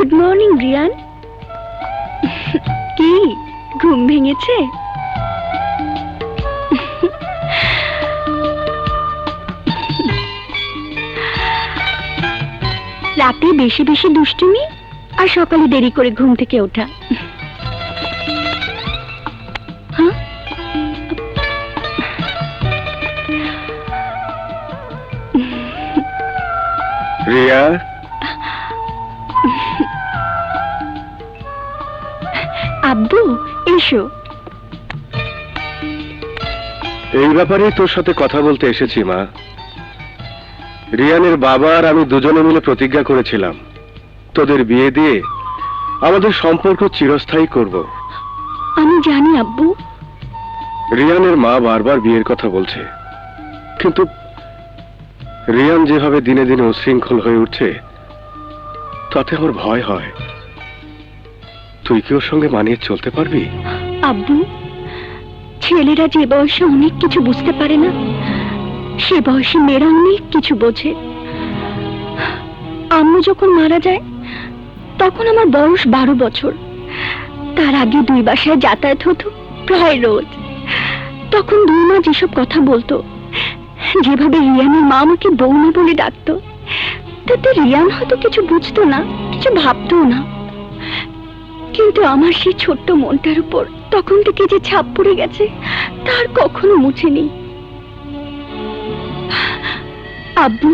Good morning Riyan. কি ঘুম ভেঙেছে? রাতে বেশি বেশি দুষ্টুমি আর সকালে দেরি করে ঘুম থেকে ওঠা। হ্যাঁ, রিয়া, আব্বু এসো। এই ব্যাপারে তোর সাথে কথা বলতে এসেছি মা। রিয়ানের বাবা আর আমি দুজনে মিলে প্রতিজ্ঞা করেছিলাম তোদের বিয়ে দিয়ে আমাদের সম্পর্ক চিরস্থায়ী করব। আমি জানি আব্বু। রিয়ানের মা বারবার বিয়ের কথা বলছে, কিন্তু রিয়ান যেভাবে দিনে দিনে উচ্ছৃঙ্খল হয়ে উঠছে তাতে আমার ভয় হয়। তুই কি ওর সঙ্গে মানিয়ে চলতে পারবি? আব্বু, ছেলেরা যে বয়সে অনেক কিছু বুঝতে পারে না, সে বয়সে মেয়েরা অনেক কিছু বোঝে। আম্মু যখন মারা যায় তখন আমার বয়স 12 বছর। তার আগে 2 বাসায় যাতায়াত হতো প্রায় রোজ। তখন 2 মা যেসব কথা বলতো, যেভাবে রিয়ানের মা আমাকে বৌমা বলে ডাকতো, তাতে রিয়ান হয়তো কিছু বুঝতো না, কিছু ভাবতো না। কিন্তু আমার সেই ছোট্ট মনটার উপর তখন থেকে যে ছাপ পড়ে গেছে তার কখনো মুছেনি। আব্বু,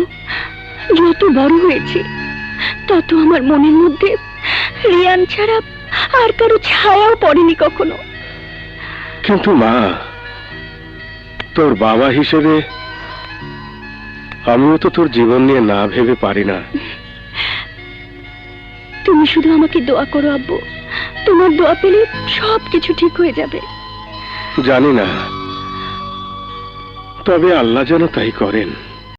যত বড় হয়েছে তত আমার মনের মধ্যে রিয়ান ছাড়া আর কারো ছায়াও পড়েনি কখনো। কিন্তু মা, তোর বাবা হিসেবে আমিও তো তোর জীবন নিয়ে না ভেবে পারি না। তুমি শুধু আমাকে দোয়া করো আব্বু, তোমার দোয়া পেলে সবকিছু ঠিক হয়ে যাবে। জানি না, তবে আল্লাহ যেন তাই করেন।